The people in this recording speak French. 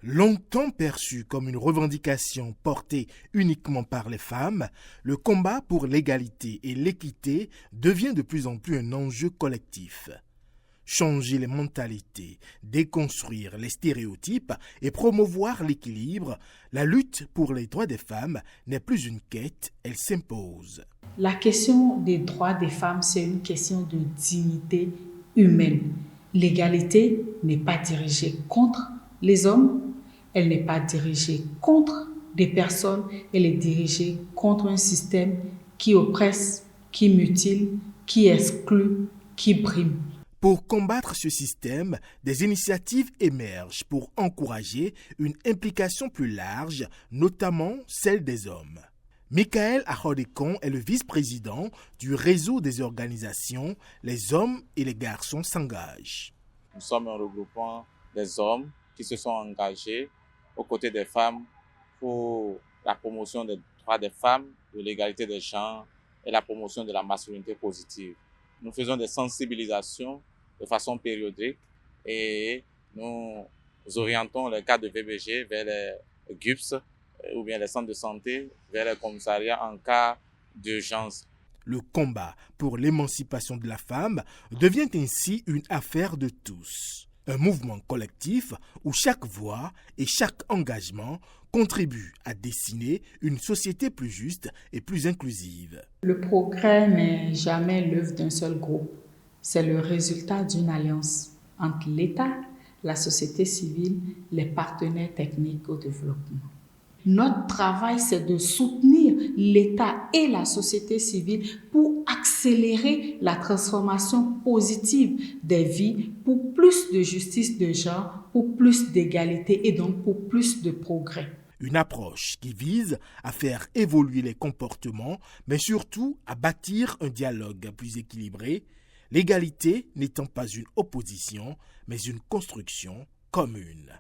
Longtemps perçu comme une revendication portée uniquement par les femmes, le combat pour l'égalité et l'équité devient de plus en plus un enjeu collectif. Changer les mentalités, déconstruire les stéréotypes et promouvoir l'équilibre, la lutte pour les droits des femmes n'est plus une quête, elle s'impose. La question des droits des femmes, c'est une question de dignité humaine. L'égalité n'est pas dirigée contre les hommes, elle n'est pas dirigée contre des personnes, elle est dirigée contre un système qui oppresse, qui mutile, qui exclut, qui brime. Pour combattre ce système, des initiatives émergent pour encourager une implication plus large, notamment celle des hommes. Michael Ahodekon est le vice-président du réseau des organisations Les hommes et les garçons s'engagent. Nous sommes un regroupement des hommes qui se sont engagés aux côtés des femmes pour la promotion des droits des femmes, de l'égalité des genres et la promotion de la masculinité positive. Nous faisons des sensibilisations de façon périodique et nous orientons les cas de VBG vers les GUPS ou bien les centres de santé vers les commissariats en cas d'urgence. Le combat pour l'émancipation de la femme devient ainsi une affaire de tous. Un mouvement collectif où chaque voix et chaque engagement contribuent à dessiner une société plus juste et plus inclusive. Le progrès n'est jamais l'œuvre d'un seul groupe. C'est le résultat d'une alliance entre l'État, la société civile, les partenaires techniques au développement. Notre travail, c'est de soutenir l'État et la société civile pour accélérer la transformation positive des vies, pour plus de justice de genre, pour plus d'égalité et donc pour plus de progrès. Une approche qui vise à faire évoluer les comportements, mais surtout à bâtir un dialogue plus équilibré, l'égalité n'étant pas une opposition, mais une construction commune.